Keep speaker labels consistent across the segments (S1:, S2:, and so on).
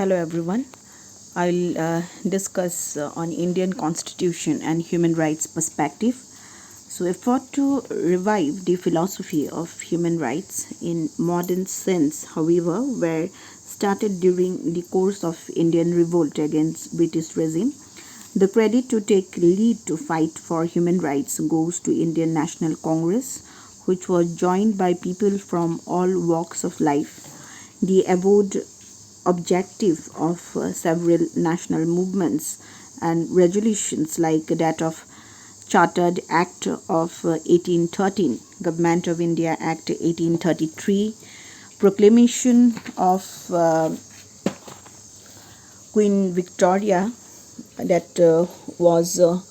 S1: Hello everyone. I'll discuss on Indian Constitution and human rights perspective. So, effort to revive the philosophy of human rights in modern sense, however, were started during the course of Indian revolt against British regime. The credit to take lead to fight for human rights goes to Indian National Congress, which was joined by people from all walks of life. The avowed objective of several national movements and resolutions like that of Chartered Act of 1813, Government of India Act 1833, Proclamation of Queen Victoria that was on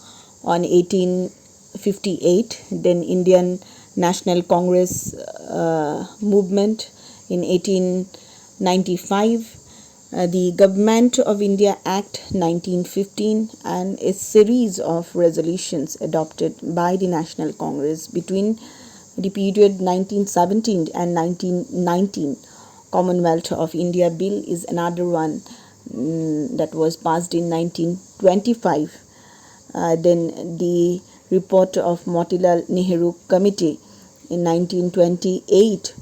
S1: 1858, then Indian National Congress movement in 1895, the Government of India Act 1915, and a series of resolutions adopted by the National Congress between the period 1917 and 1919. Commonwealth of India Bill is another one that was passed in 1925. Then the report of Motilal Nehru Committee in 1928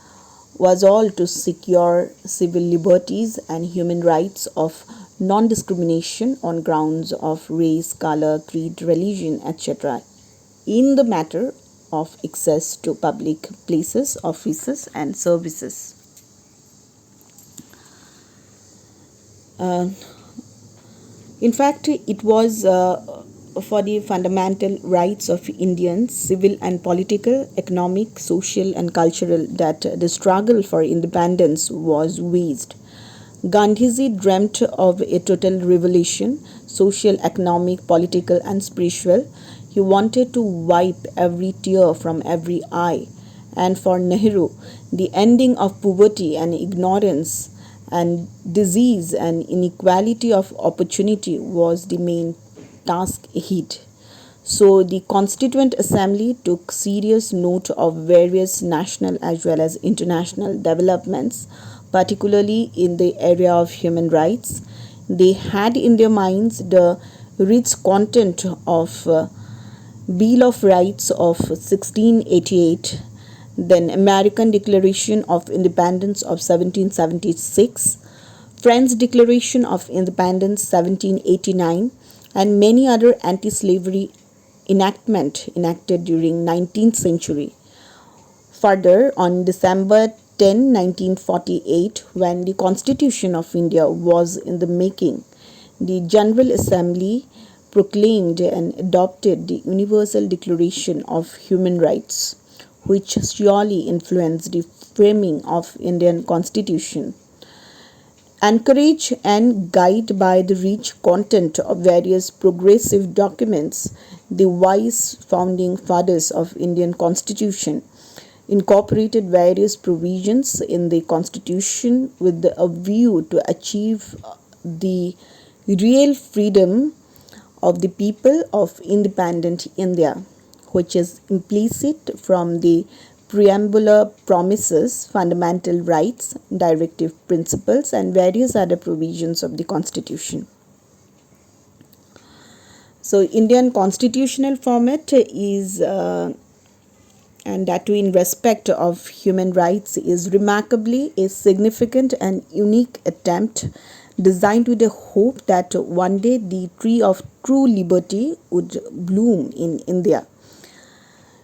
S1: was all to secure civil liberties and human rights of non-discrimination on grounds of race, color, creed, religion, etc. in the matter of access to public places, offices, and services. In fact, it was for the fundamental rights of Indians, civil and political, economic, social, and cultural, that the struggle for independence was waged. Gandhiji dreamt of a total revolution, social, economic, political, and spiritual. He wanted to wipe every tear from every eye. And for Nehru, the ending of poverty and ignorance and disease and inequality of opportunity was the main task ahead. So the Constituent Assembly took serious note of various national as well as international developments, particularly in the area of human rights. They had in their minds the rich content of Bill of Rights of 1688, then American Declaration of Independence of 1776, French Declaration of Independence 1789, and many other anti-slavery enactments enacted during 19th century. Further, on December 10, 1948, when the Constitution of India was in the making, the General Assembly proclaimed and adopted the Universal Declaration of Human Rights, which surely influenced the framing of Indian Constitution. Encouraged and guided by the rich content of various progressive documents, the wise founding fathers of Indian Constitution incorporated various provisions in the Constitution with a view to achieve the real freedom of the people of independent India, which is implicit from the preambular promises, fundamental rights, directive principles, and various other provisions of the Constitution. So, Indian constitutional format is and that too in respect of human rights is remarkably a significant and unique attempt designed with the hope that one day the tree of true liberty would bloom in India.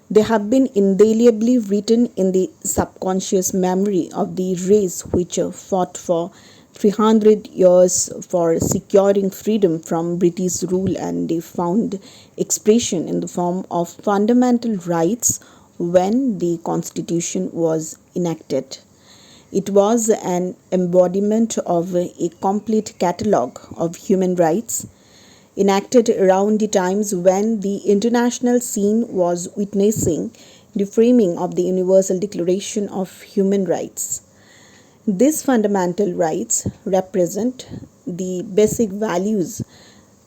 S1: They have been indelibly written in the subconscious memory of the race which fought for 300 years for securing freedom from British rule, and they found expression in the form of fundamental rights when the Constitution was enacted. It was an embodiment of a complete catalogue of human rights enacted around the times when the international scene was witnessing the framing of the Universal Declaration of Human Rights. These fundamental rights represent the basic values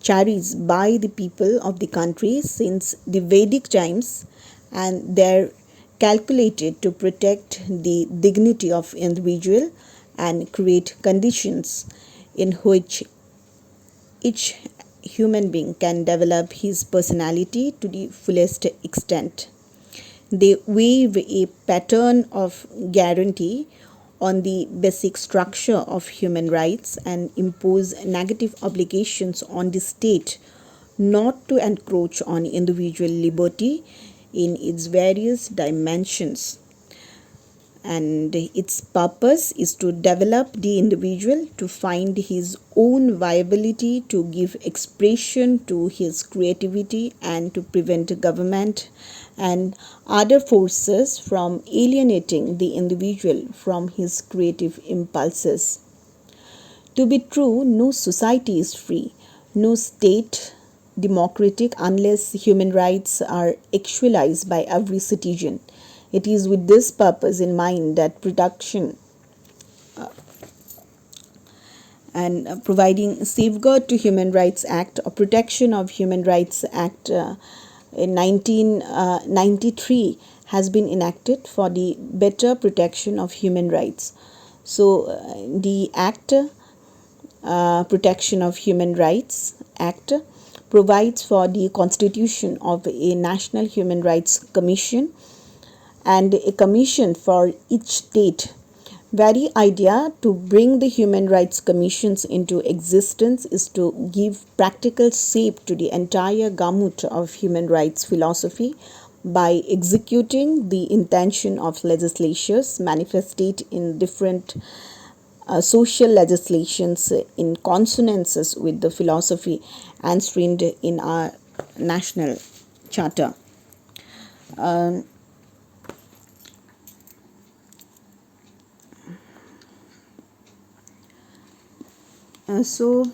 S1: cherished by the people of the country since the Vedic times, and they're calculated to protect the dignity of individual and create conditions in which each human being can develop his personality to the fullest extent. They weave a pattern of guarantee on the basic structure of human rights and impose negative obligations on the state not to encroach on individual liberty in its various dimensions, and its purpose is to develop the individual to find his own viability, to give expression to his creativity, and to prevent government and other forces from alienating the individual from his creative impulses. To be true, no society is free, no state democratic unless human rights are actualized by every citizen. It is with this purpose in mind that production and providing safeguard to Human Rights Act or protection of Human Rights Act in 1993 has been enacted for the better protection of human rights. So the Act Protection of Human Rights Act provides for the constitution of a National Human Rights Commission and a commission for each state. Very idea to bring the human rights commissions into existence is to give practical shape to the entire gamut of human rights philosophy by executing the intention of legislatures manifested in different social legislations in consonances with the philosophy enshrined in our national charter. So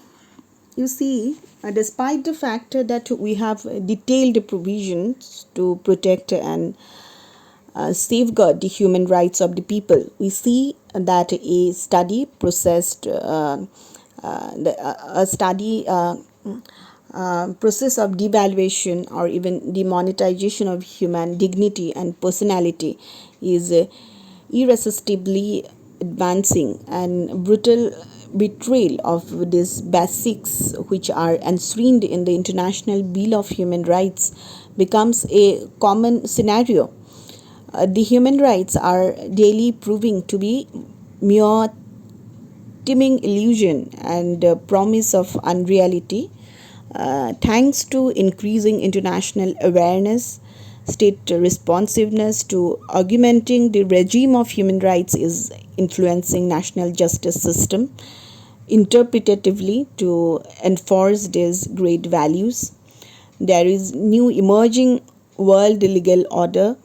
S1: you see, despite the fact that we have detailed provisions to protect and safeguard the human rights of the people, we see that a study processed a study process of devaluation or even demonetization of human dignity and personality is irresistibly advancing, and brutal betrayal of these basics which are enshrined in the International Bill of Human Rights becomes a common scenario. The human rights are daily proving to be mere teeming illusion and promise of unreality. Thanks to increasing international awareness, state responsiveness to augmenting the regime of human rights is influencing national justice system interpretatively to enforce these great values. There is new emerging world legal order,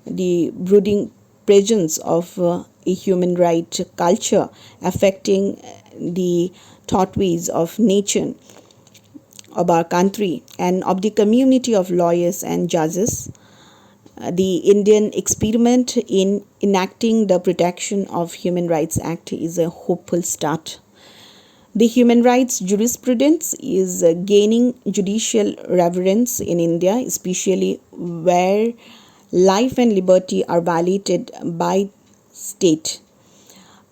S1: the brooding presence of a human right culture affecting the thoughtaways of nature of our country and of the community of lawyers and judges. The Indian experiment in enacting the Protection of Human Rights Act is a hopeful start. The human rights jurisprudence is gaining judicial reverence in India, especially where life and liberty are violated by state.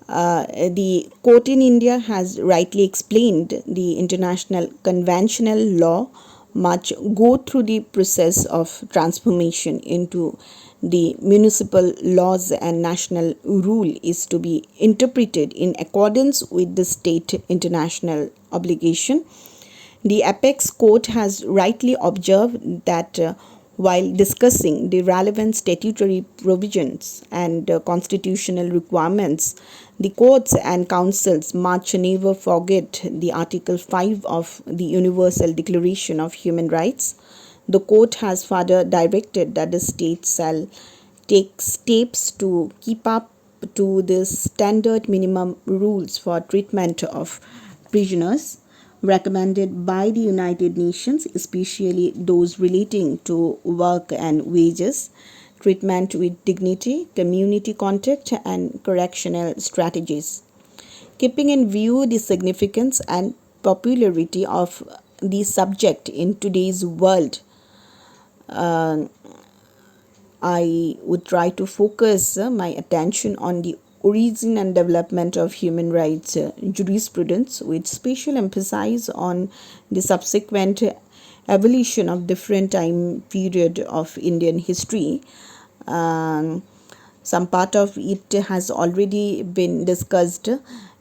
S1: The court in India has rightly explained the international conventional law must go through the process of transformation into the municipal laws, and national rule is to be interpreted in accordance with the state international obligation. The apex court has rightly observed that while discussing the relevant statutory provisions and constitutional requirements, the courts and councils must never forget the Article 5 of the Universal Declaration of Human Rights. The court has further directed that the state shall take steps to keep up to the standard minimum rules for treatment of prisoners recommended by the United Nations, especially those relating to work and wages, treatment with dignity, community contact, and correctional strategies. Keeping in view the significance and popularity of the subject in today's world, I would try to focus my attention on the origin and development of human rights jurisprudence, with special emphasis on the subsequent evolution of different time period of Indian history. Um, some part of it has already been discussed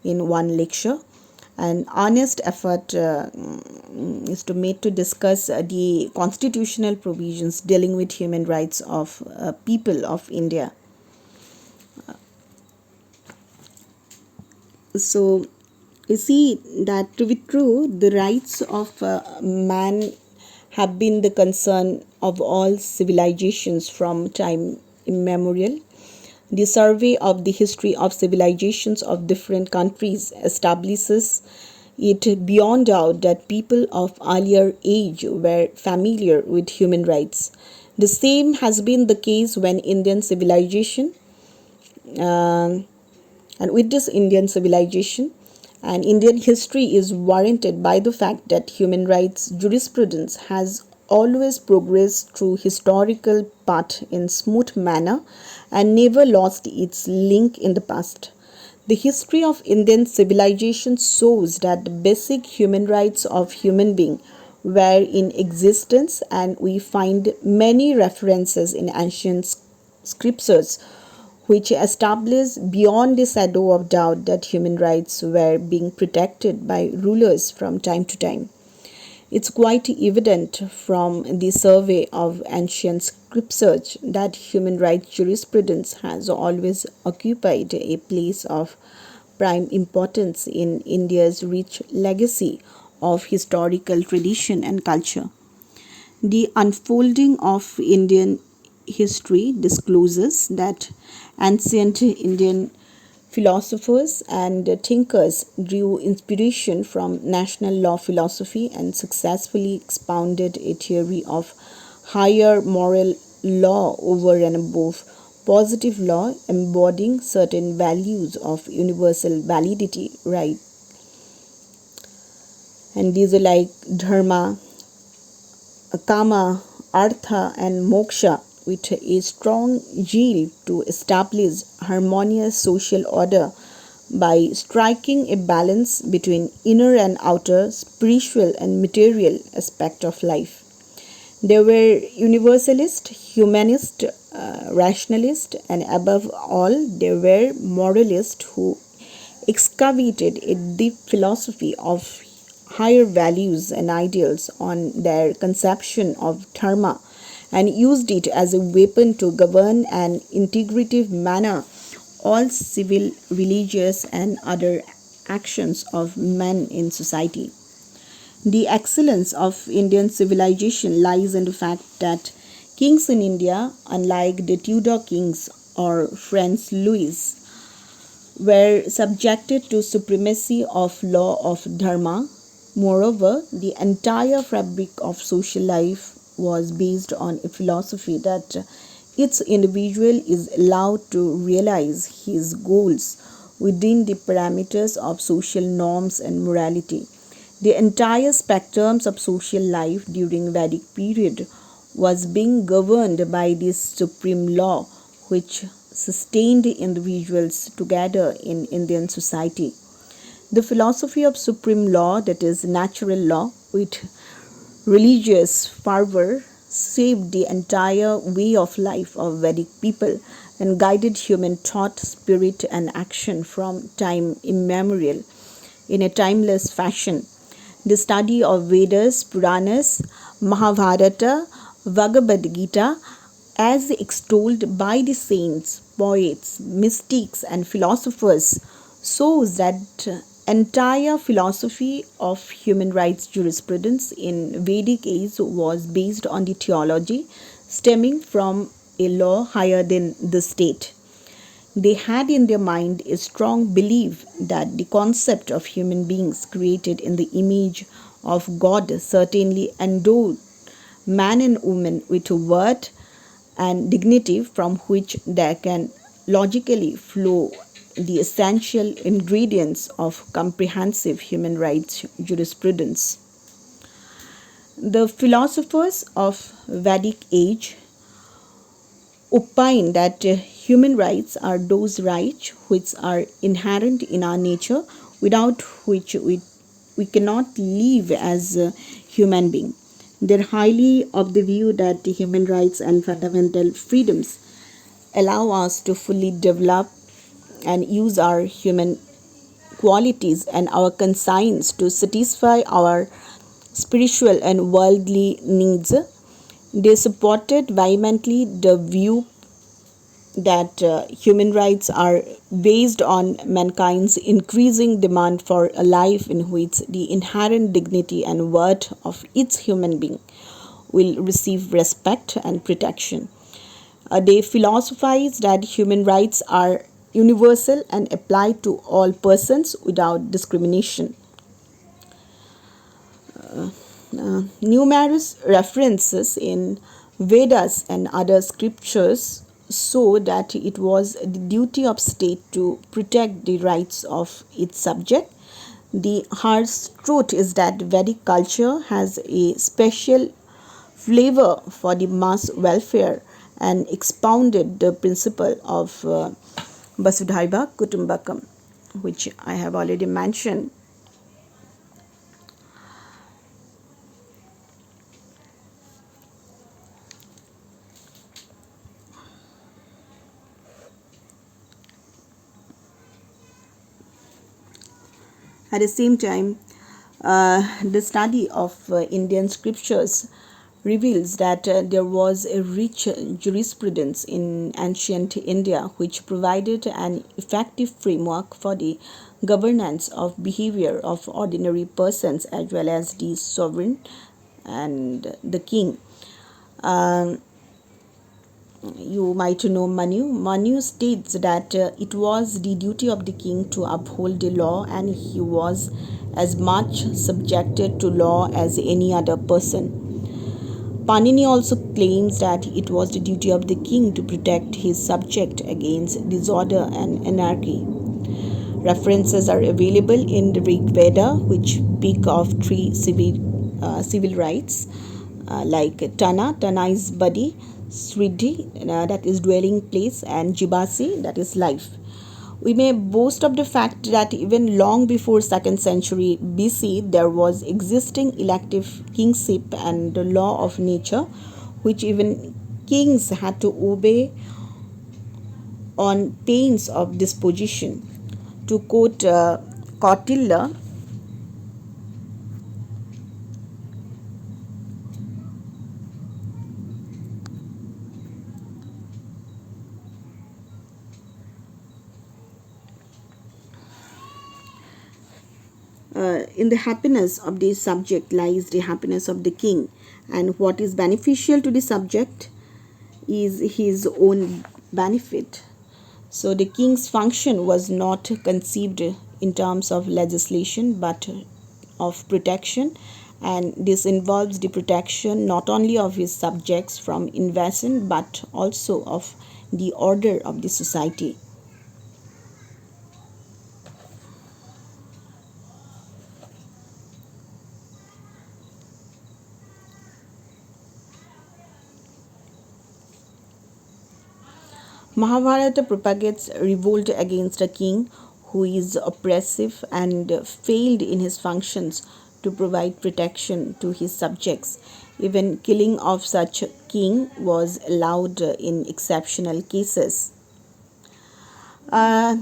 S1: in one lecture. An honest effort is to made to discuss the constitutional provisions dealing with human rights of people of India. So you see that to be true, the rights of man have been the concern of all civilizations from time immemorial. The survey of the history of civilizations of different countries establishes it beyond doubt that people of earlier age were familiar with human rights. The same has been the case when Indian civilization uh, and with this Indian civilization and Indian history is warranted by the fact that human rights jurisprudence has always progressed through historical path in smooth manner and never lost its link in the past. The history of Indian civilization shows that the basic human rights of human being were in existence, and we find many references in ancient scriptures which establish beyond the shadow of doubt that human rights were being protected by rulers from time to time. It's quite evident from the survey of ancient scriptures that human rights jurisprudence has always occupied a place of prime importance in India's rich legacy of historical tradition and culture. The unfolding of Indian history discloses that ancient Indian philosophers and thinkers drew inspiration from national law philosophy and successfully expounded a theory of higher moral law over and above positive law, embodying certain values of universal validity, right? And these are like dharma, kama, artha, and moksha, with a strong zeal to establish harmonious social order by striking a balance between inner and outer, spiritual and material aspect of life. They were universalist, humanist, rationalist, and above all, they were moralist who excavated a deep philosophy of higher values and ideals on their conception of dharma and used it as a weapon to govern an integrative manner all civil, religious, and other actions of men in society. The excellence of Indian civilization lies in the fact that kings in India, unlike the Tudor kings or French Louis, were subjected to supremacy of law of dharma. Moreover, the entire fabric of social life was based on a philosophy that each individual is allowed to realize his goals within the parameters of social norms and morality. The entire spectrum of social life during Vedic period was being governed by this supreme law which sustained individuals together in Indian society. The philosophy of supreme law, that is natural law, with religious fervor shaped the entire way of life of Vedic people and guided human thought, spirit, and action from time immemorial in a timeless fashion. The study of Vedas, Puranas, Mahabharata, Bhagavad Gita, as extolled by the saints, poets, mystics, and philosophers, shows that entire philosophy of human rights jurisprudence in Vedic age was based on the theology stemming from a law higher than the state. They had in their mind a strong belief that the concept of human beings created in the image of God certainly endowed man and woman with worth and dignity from which there can logically flow the essential ingredients of comprehensive human rights jurisprudence. The philosophers of Vedic age opine that Human rights are those rights which are inherent in our nature, without which we cannot live as a human being. They're highly of the view that the human rights and fundamental freedoms allow us to fully develop and use our human qualities and our conscience to satisfy our spiritual and worldly needs. They supported vehemently the view that human rights are based on mankind's increasing demand for a life in which the inherent dignity and worth of each human being will receive respect and protection. They philosophize that human rights are universal and apply to all persons without discrimination. Numerous references in Vedas and other scriptures show that it was the duty of state to protect the rights of its subject. The harsh truth is that Vedic culture has a special flavor for the mass welfare and expounded the principle of Vasudhaiva Kutumbakam, which I have already mentioned. At the same time, the study of Indian scriptures reveals that there was a rich jurisprudence in ancient India which provided an effective framework for the governance of behavior of ordinary persons as well as the sovereign and the king. Um, you might know Manu. Manu states that it was the duty of the king to uphold the law, and he was as much subjected to law as any other person. Panini also claims that it was the duty of the king to protect his subject against disorder and anarchy. References are available in the Rig Veda, which speak of three civil rights like Tana. Tana is body, Sridhi, that is dwelling place, and Jibasi, that is life. We may boast of the fact that even long before 2nd century BC, there was existing elective kingship and the law of nature, which even kings had to obey on pains of disposition. To quote Kautilya, in the happiness of the subject lies the happiness of the king, and what is beneficial to the subject is his own benefit. So the king's function was not conceived in terms of legislation but of protection, and this involves the protection not only of his subjects from invasion but also of the order of the society. Mahabharata propagates revolt against a king who is oppressive and failed in his functions to provide protection to his subjects. Even killing of such a king was allowed in exceptional cases. Uh,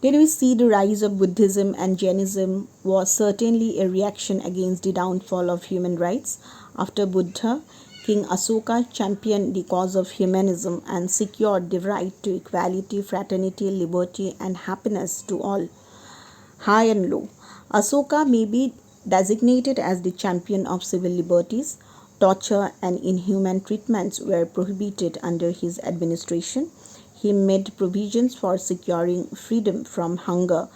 S1: then we see the rise of Buddhism and Jainism was certainly a reaction against the downfall of human rights. After Buddha, King Asoka championed the cause of humanism and secured the right to equality, fraternity, liberty, and happiness to all, high and low. Asoka may be designated as the champion of civil liberties. Torture and inhuman treatments were prohibited under his administration. He made provisions for securing freedom from hunger,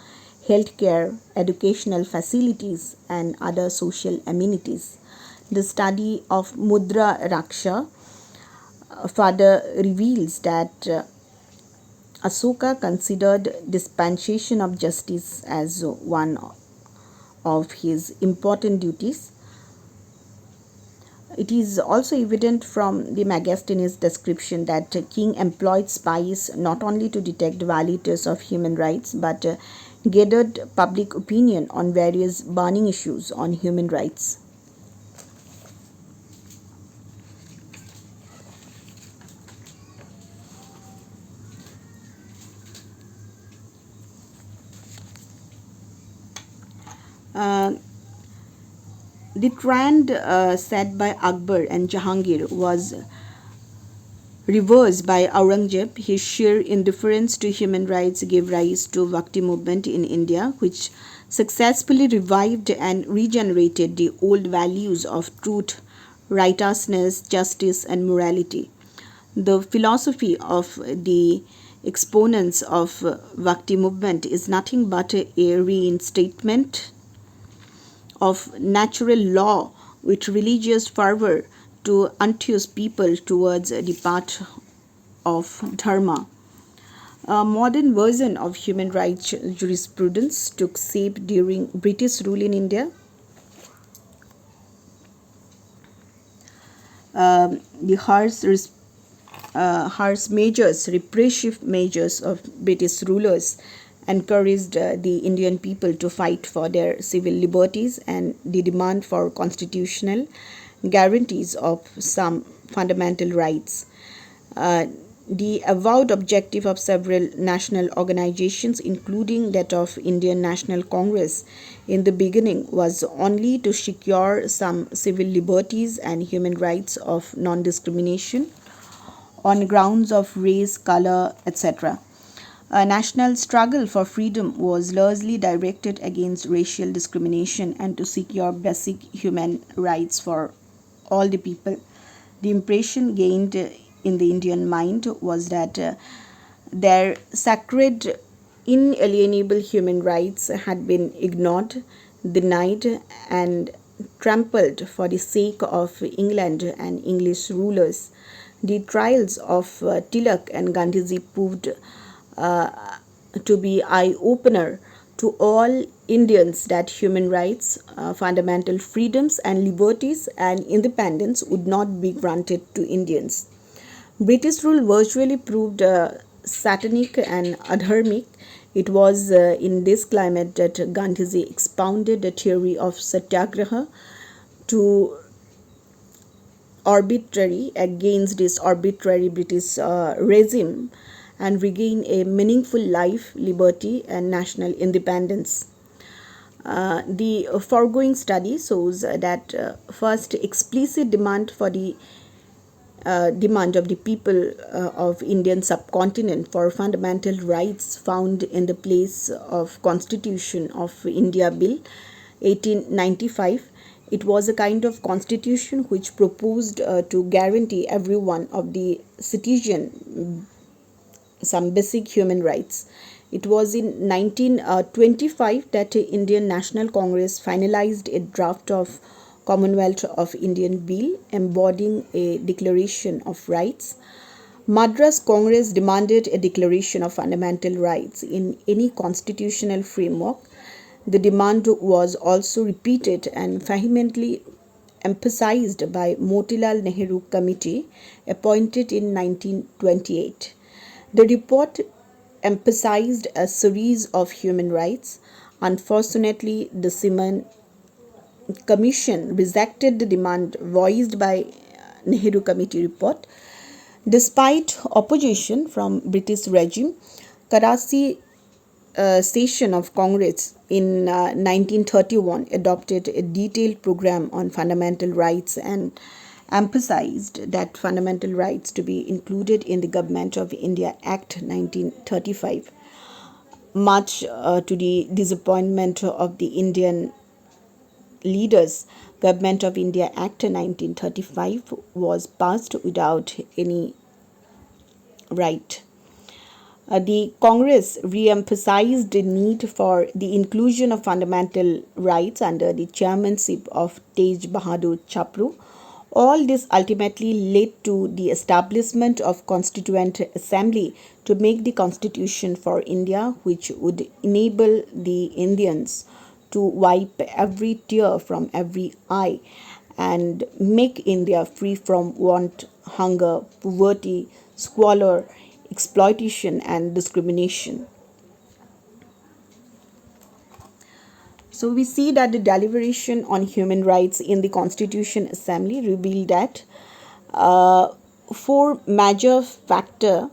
S1: healthcare, educational facilities, and other social amenities. The study of Mudra Raksha further reveals that Asoka considered dispensation of justice as one of his important duties. It is also evident from the Megasthenes description that king employed spies not only to detect violators of human rights but gathered public opinion on various burning issues on human rights. Uh, the trend set by Akbar and Jahangir was reversed by Aurangzeb. His sheer indifference to human rights gave rise to Bhakti movement in India, which successfully revived and regenerated the old values of truth, righteousness, justice, and morality. The philosophy of the exponents of Bhakti movement is nothing but a reinstatement of natural law with religious fervor to enthuse people towards the path of dharma. A modern version of human rights jurisprudence took shape during British rule in India. The harsh measures, repressive measures of British rulers encouraged the Indian people to fight for their civil liberties and the demand for constitutional guarantees of some fundamental rights. Uh, the avowed objective of several national organizations, including that of Indian National Congress, in the beginning was only to secure some civil liberties and human rights of non discrimination on grounds of race, color, etc. A national struggle for freedom was largely directed against racial discrimination and to secure basic human rights for all the people. The impression gained in the Indian mind was that their sacred, inalienable human rights had been ignored, denied, and trampled for the sake of England and English rulers. The trials of Tilak and Gandhiji proved uh, to be eye-opener to all Indians that human rights, fundamental freedoms and liberties and independence would not be granted to Indians. British rule virtually proved satanic and adharmic. It was in this climate that Gandhiji expounded the theory of satyagraha to arbitrary against this arbitrary British regime and regain a meaningful life, liberty, and national independence. The foregoing study shows that first explicit demand for the demand of the people of Indian subcontinent for fundamental rights found in the place of Constitution of India Bill 1895. It was a kind of constitution which proposed to guarantee every one of the citizen some basic human rights. It was in 1925 that the Indian National Congress finalized a draft of Commonwealth of Indian Bill embodying a declaration of rights. Madras Congress demanded a declaration of fundamental rights in any constitutional framework. The demand was also repeated and vehemently emphasized by Motilal Nehru Committee appointed in 1928. The report emphasized a series of human rights. Unfortunately, the Simon Commission rejected the demand voiced by Nehru Committee report. Despite opposition from British regime, Karachi session of Congress in 1931 adopted a detailed program on fundamental rights and emphasized that fundamental rights to be included in the Government of India Act 1935. Much to the disappointment of the Indian leaders, Government of India Act 1935 was passed without any right. The Congress re-emphasized the need for the inclusion of fundamental rights under the chairmanship of Tej Bahadur Chapru. All this ultimately led to the establishment of Constituent Assembly to make the constitution for India, which would enable the Indians to wipe every tear from every eye and make India free from want, hunger, poverty, squalor, exploitation, and discrimination. So we see that the deliberation on human rights in the Constitution Assembly revealed that uh, four major factor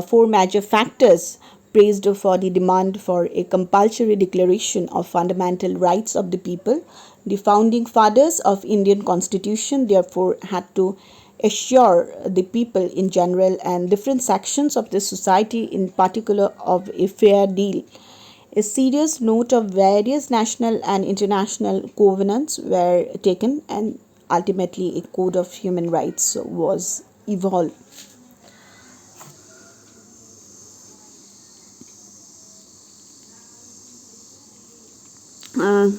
S1: four major factors praised for the demand for a compulsory declaration of fundamental rights of the people. The founding fathers of Indian Constitution therefore had to assure the people in general and different sections of the society in particular of a fair deal. A serious note of various national and international covenants were taken, and ultimately a code of human rights was evolved. Uh,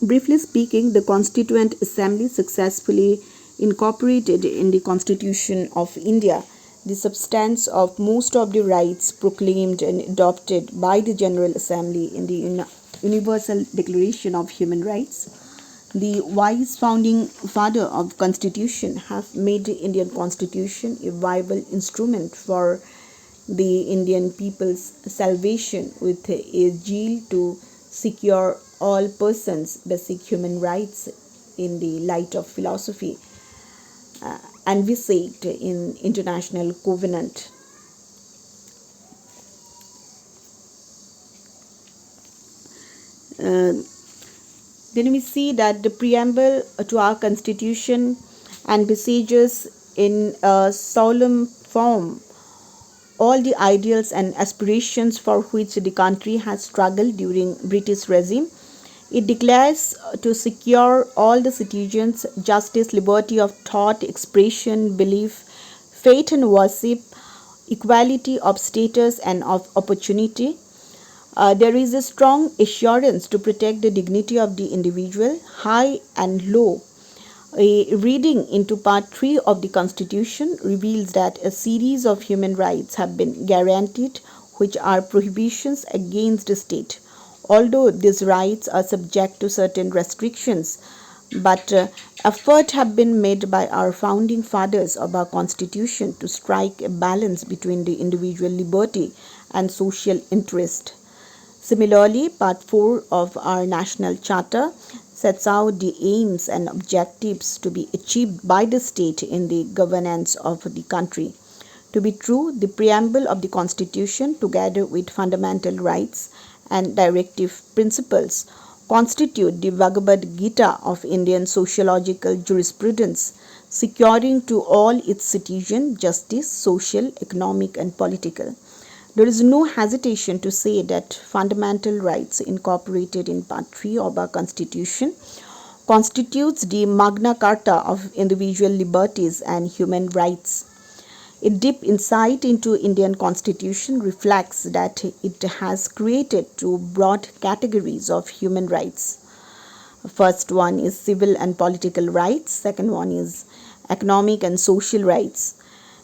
S1: Briefly speaking, the Constituent Assembly successfully incorporated in the Constitution of India the substance of most of the rights proclaimed and adopted by the General Assembly in the Universal Declaration of Human Rights. The wise founding father of Constitution have made the Indian Constitution a viable instrument for the Indian people's salvation with a zeal to secure all persons' basic human rights in the light of philosophy envisaged in international covenant. Uh, then we see that the preamble to our constitution envisages in a solemn form all the ideals and aspirations for which the country has struggled during British regime. It declares to secure all the citizens justice, liberty of thought, expression, belief, faith and worship, equality of status and of opportunity. There is a strong assurance to protect the dignity of the individual, high and low. A reading into Part 3 of the Constitution reveals that a series of human rights have been guaranteed, which are prohibitions against the state. Although these rights are subject to certain restrictions, but efforts have been made by our founding fathers of our Constitution to strike a balance between the individual liberty and social interest. Similarly, Part 4 of our National Charter sets out the aims and objectives to be achieved by the state in the governance of the country. To be true, the preamble of the Constitution, together with fundamental rights and directive principles, constitute the Bhagavad Gita of Indian sociological jurisprudence, securing to all its citizens justice, social, economic, and political. There is no hesitation to say that fundamental rights incorporated in Part 3 of our Constitution constitutes the Magna Carta of individual liberties and human rights. A deep insight into Indian Constitution reflects that it has created two broad categories of human rights. First one is civil and political rights, second one is economic and social rights.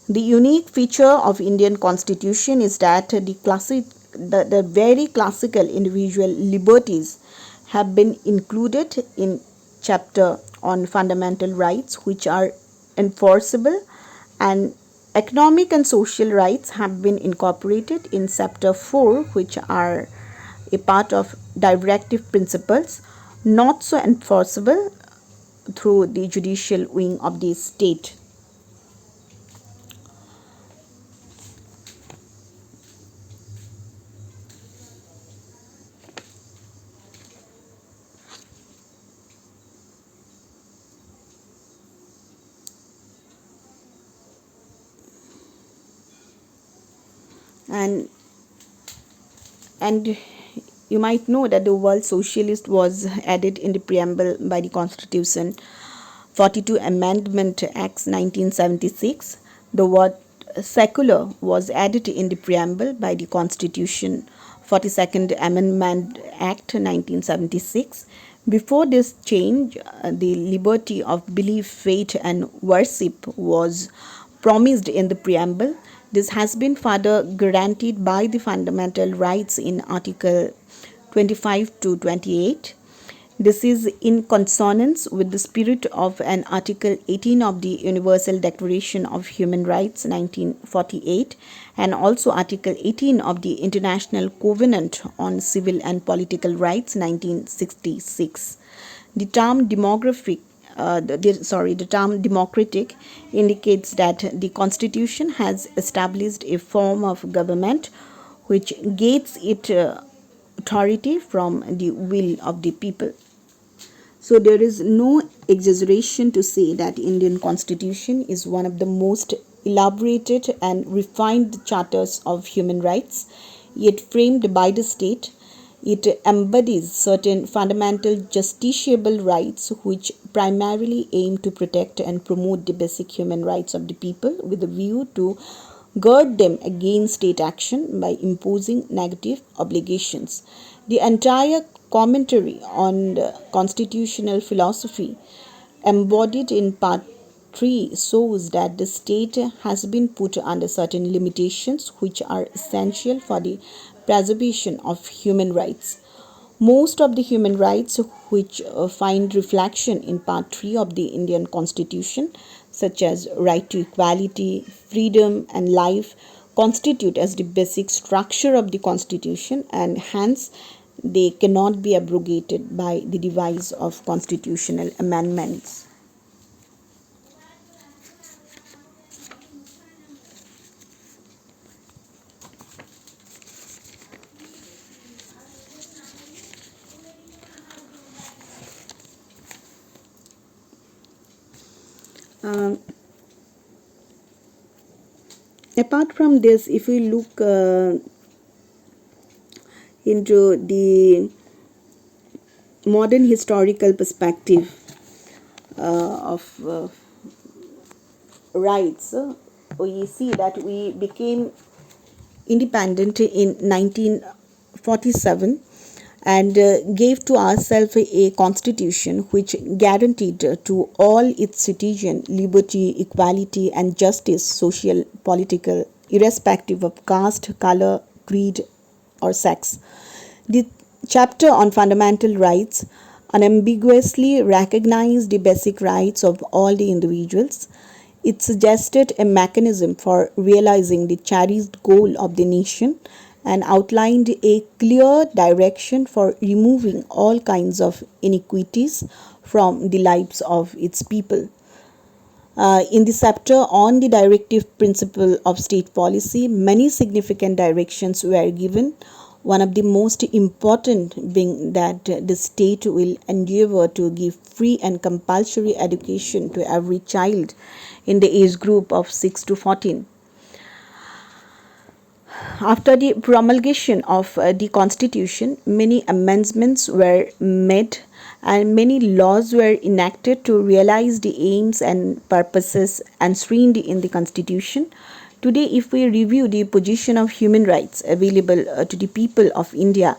S1: The unique feature of Indian Constitution is that the very classical individual liberties have been included in chapter on fundamental rights which are enforceable, and economic and social rights have been incorporated in chapter 4 which are a part of directive principles not so enforceable through the judicial wing of the state. and and you might know that the word socialist was added in the preamble by the Constitution 42 Amendment Acts 1976. The word secular was added in the preamble by the Constitution 42nd Amendment Act 1976. Before this change, the liberty of belief, faith, and worship was promised in the preamble. This has been further guaranteed by the fundamental rights in Article 25 to 28. This is in consonance with the spirit of an Article 18 of the Universal Declaration of Human Rights 1948 and also Article 18 of the International Covenant on Civil and Political Rights 1966. The term the term democratic indicates that the Constitution has established a form of government which gains its authority from the will of the people. So there is no exaggeration to say that Indian Constitution is one of the most elaborated and refined charters of human rights, yet framed by the state. It embodies certain fundamental justiciable rights which primarily aim to protect and promote the basic human rights of the people with a view to guard them against state action by imposing negative obligations. The entire commentary on the constitutional philosophy embodied in part 3 shows that the state has been put under certain limitations which are essential for the preservation of human rights. Most of the human rights which find reflection in Part 3 of the Indian Constitution, such as right to equality, freedom, and life, constitute as the basic structure of the Constitution and hence they cannot be abrogated by the device of constitutional amendments. Um, Apart from this, if we look into the modern historical perspective of rights, we see that we became independent in 1947 and gave to ourselves a constitution which guaranteed to all its citizens liberty, equality, and justice, social, political, irrespective of caste, color, creed, or sex. The chapter on fundamental rights unambiguously recognized the basic rights of all the individuals. It suggested a mechanism for realizing the cherished goal of the nation and outlined a clear direction for removing all kinds of inequities from the lives of its people. In the chapter on the directive principle of state policy, many significant directions were given. One of the most important being that the state will endeavor to give free and compulsory education to every child in the age group of 6 to 14. After the promulgation of the Constitution, many amendments were made and many laws were enacted to realize the aims and purposes enshrined in the Constitution. Today, if we review the position of human rights available to the people of India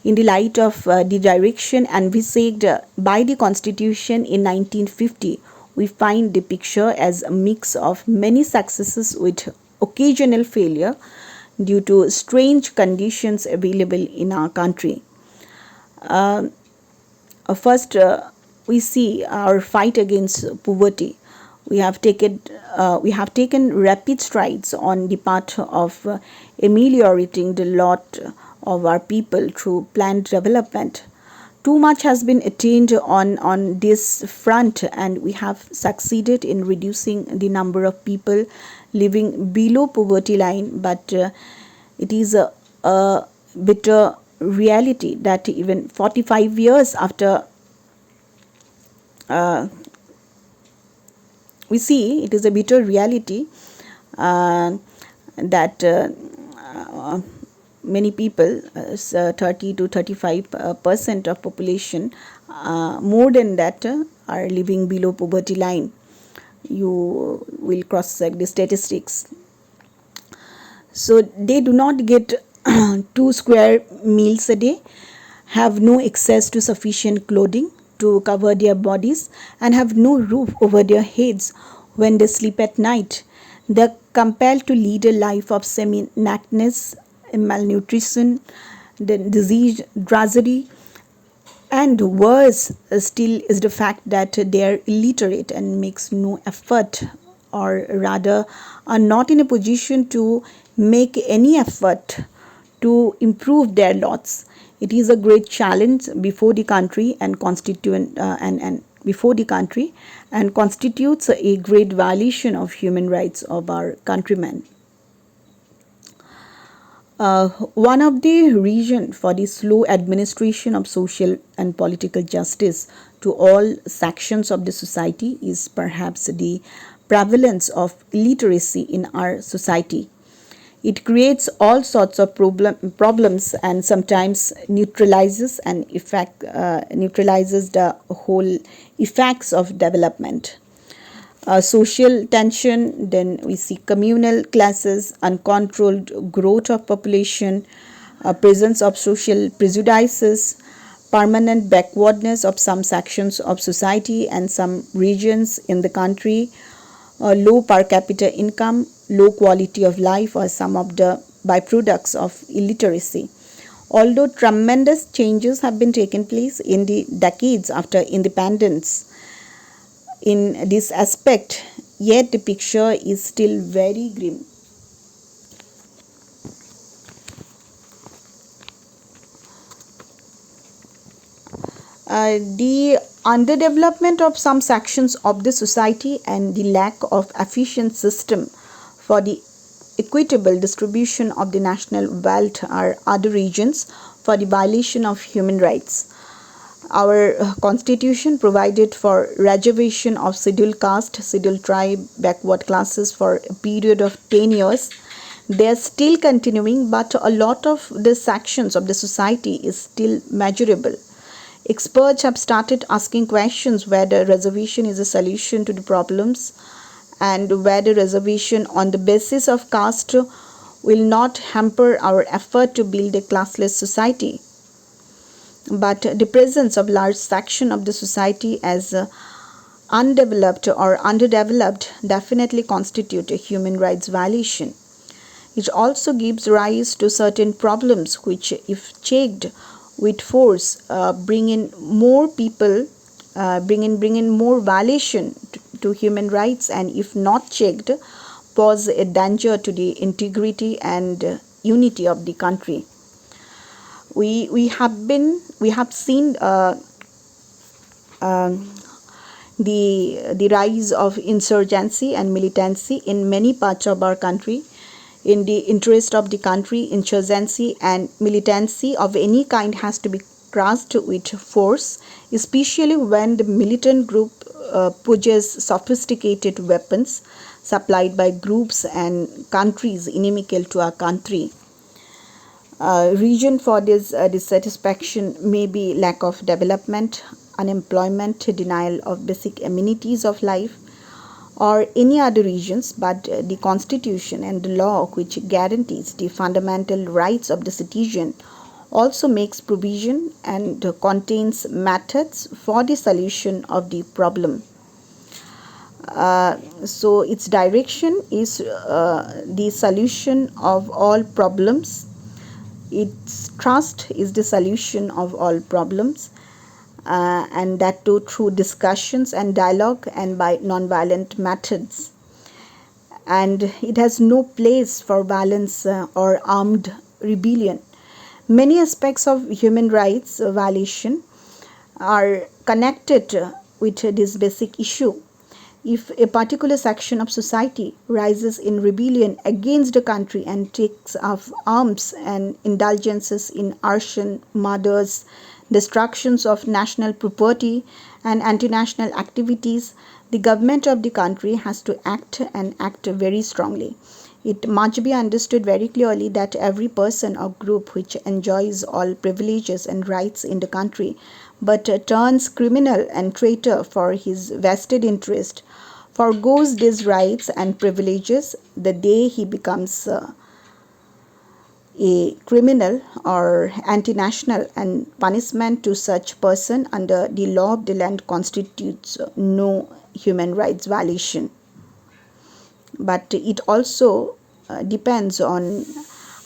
S1: in the light of the direction envisaged by the Constitution in 1950, we find the picture as a mix of many successes with occasional failure due to strange conditions available in our country. Uh, First, we see our fight against poverty. We have taken rapid strides on the path of ameliorating the lot of our people through planned development. Too much has been attained on this front, and we have succeeded in reducing the number of people living below poverty line, but it is a bitter reality that even 45 years after we see it is a bitter reality that many people, 30 to 35% of population, more than that, are living below poverty line. You will cross check the statistics. So they do not get 2 square meals a day, have no access to sufficient clothing to cover their bodies, and have no roof over their heads when they sleep at night. They are compelled to lead a life of semi-nakedness, malnutrition, the disease, drudgery, And worse still is the fact that they are illiterate and makes no effort, or rather are not in a position to make any effort to improve their lots. It is a great challenge before the country and constituent and before the country, and constitutes a great violation of human rights of our countrymen. One of the reasons for the slow administration of social and political justice to all sections of the society is perhaps the prevalence of illiteracy in our society. It creates all sorts of problems and sometimes neutralizes the whole effects of development. Social tension, then we see communal classes, uncontrolled growth of population, presence of social prejudices, permanent backwardness of some sections of society and some regions in the country, low per capita income, low quality of life are some of the byproducts of illiteracy. Although tremendous changes have been taken place in the decades after independence in this aspect, yet the picture is still very grim. The underdevelopment of some sections of the society and the lack of efficient system for the equitable distribution of the national wealth are other reasons for the violation of human rights. Our constitution provided for reservation of scheduled caste, scheduled tribe, backward classes for a period of 10 years. They are still continuing, but a lot of the sections of the society is still measurable. Experts have started asking questions whether reservation is a solution to the problems and whether reservation on the basis of caste will not hamper our effort to build a classless society. But the presence of large section of the society as undeveloped or underdeveloped definitely constitute a human rights violation. It also gives rise to certain problems which, if checked with force, bring in more people, bring in more violation to human rights, and if not checked, pose a danger to the integrity and unity of the country. We have seen the rise of insurgency and militancy in many parts of our country. In the interest of the country, insurgency and militancy of any kind has to be crushed with force, especially when the militant group possess sophisticated weapons supplied by groups and countries inimical to our country. Reason for this dissatisfaction may be lack of development, unemployment, denial of basic amenities of life, or any other reasons, but the constitution and the law which guarantees the fundamental rights of the citizen also makes provision and contains methods for the solution of the problem. So its direction is the solution of all problems. Its trust is the solution of all problems, and that too through discussions and dialogue and by non-violent methods. And it has no place for violence or armed rebellion. Many aspects of human rights violation are connected with this basic issue. If a particular section of society rises in rebellion against the country and takes up arms and indulgences in arson, murders, destructions of national property, and anti-national activities, the government of the country has to act and act very strongly. It must be understood very clearly that every person or group which enjoys all privileges and rights in the country but turns criminal and traitor for his vested interest forgoes these rights and privileges the day he becomes a criminal or anti-national, and punishment to such person under the law of the land constitutes no human rights violation. But it also depends on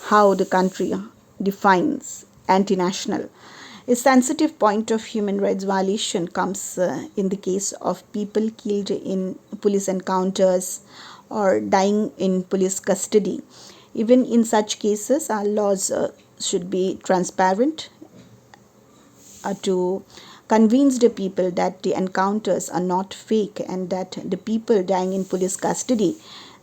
S1: how the country defines anti-national. A sensitive point of human rights violation comes in the case of people killed in police encounters or dying in police custody. Even in such cases, our laws should be transparent to convince the people that the encounters are not fake and that the people dying in police custody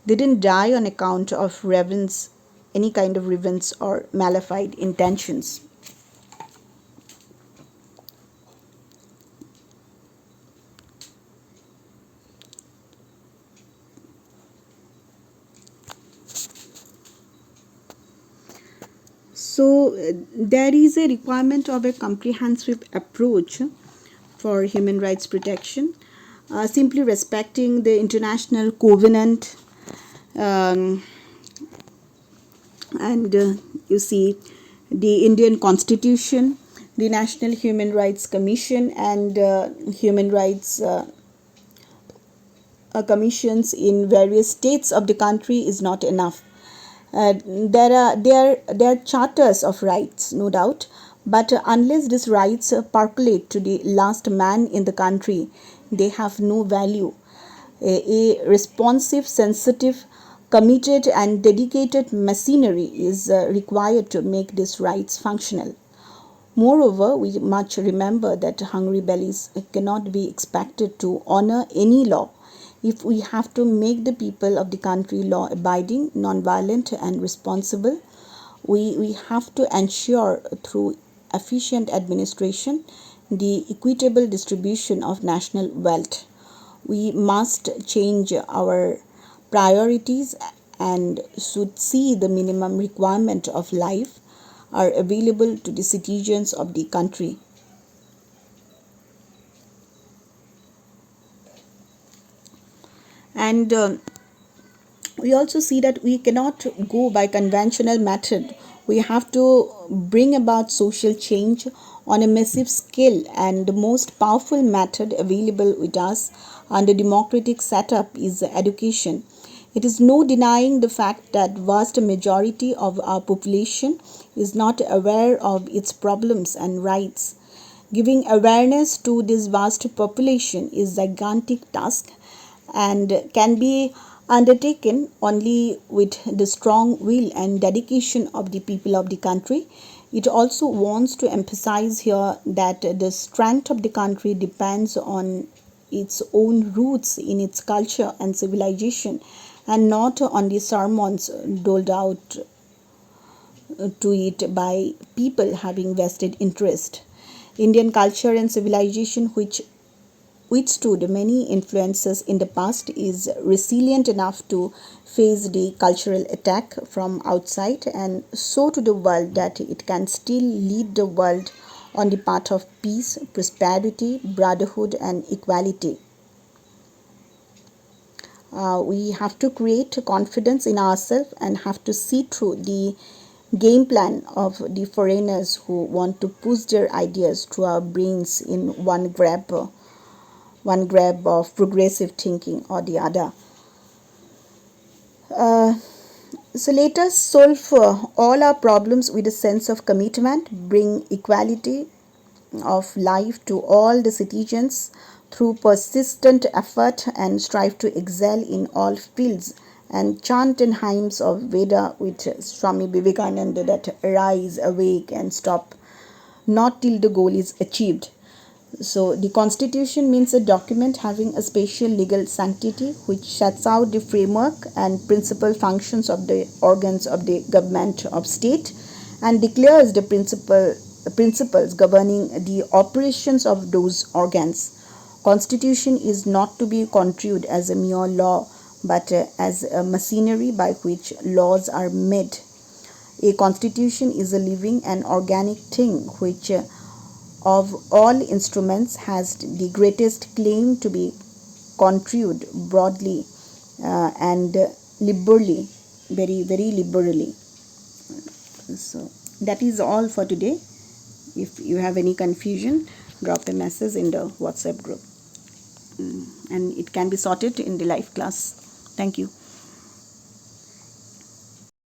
S1: didn't die on account of revenge, any kind of revenge or malified intentions. So, there is a requirement of a comprehensive approach for human rights protection. Simply respecting the international covenant, um, and you see the Indian Constitution, the National Human Rights Commission, and human rights commissions in various states of the country is not enough. There are charters of rights, no doubt, but unless these rights percolate to the last man in the country, they have no value. A responsive, sensitive, committed, and dedicated machinery is required to make these rights functional. Moreover, we must remember that hungry bellies cannot be expected to honor any law. If we have to make the people of the country law abiding, non-violent, and responsible, we have to ensure through efficient administration the equitable distribution of national wealth. We must change our priorities and should see the minimum requirement of life are available to the citizens of the country. And we also see that we cannot go by conventional method. We have to bring about social change on a massive scale, and the most powerful method available with us under democratic setup is education. It is no denying the fact that vast majority of our population is not aware of its problems and rights. Giving awareness to this vast population is a gigantic task and can be undertaken only with the strong will and dedication of the people of the country. It also wants to emphasize here that the strength of the country depends on its own roots in its culture and civilization and not on the sermons doled out to it by people having vested interest. Indian culture and civilization, which withstood many influences in the past, is resilient enough to face the cultural attack from outside and show to the world that it can still lead the world on the path of peace, prosperity, brotherhood, and equality. We have to create confidence in ourselves and have to see through the game plan of the foreigners who want to push their ideas through our brains in one grab of progressive thinking or the other. Uh, so let us solve all our problems with a sense of commitment, bring equality of life to all the citizens through persistent effort, and strive to excel in all fields, and chant in hymns of Veda with Swami Vivekananda that rise, awake, and stop not till the goal is achieved. So, the Constitution means a document having a special legal sanctity which sets out the framework and principal functions of the organs of the government of state and declares the principles governing the operations of those organs. Constitution is not to be construed as a mere law but as a machinery by which laws are made. A constitution is a living and organic thing which of all instruments has the greatest claim to be construed broadly and liberally, very, very liberally. So that is all for today. If you have any confusion, drop a message in the WhatsApp group and it can be sorted in the live class. Thank you.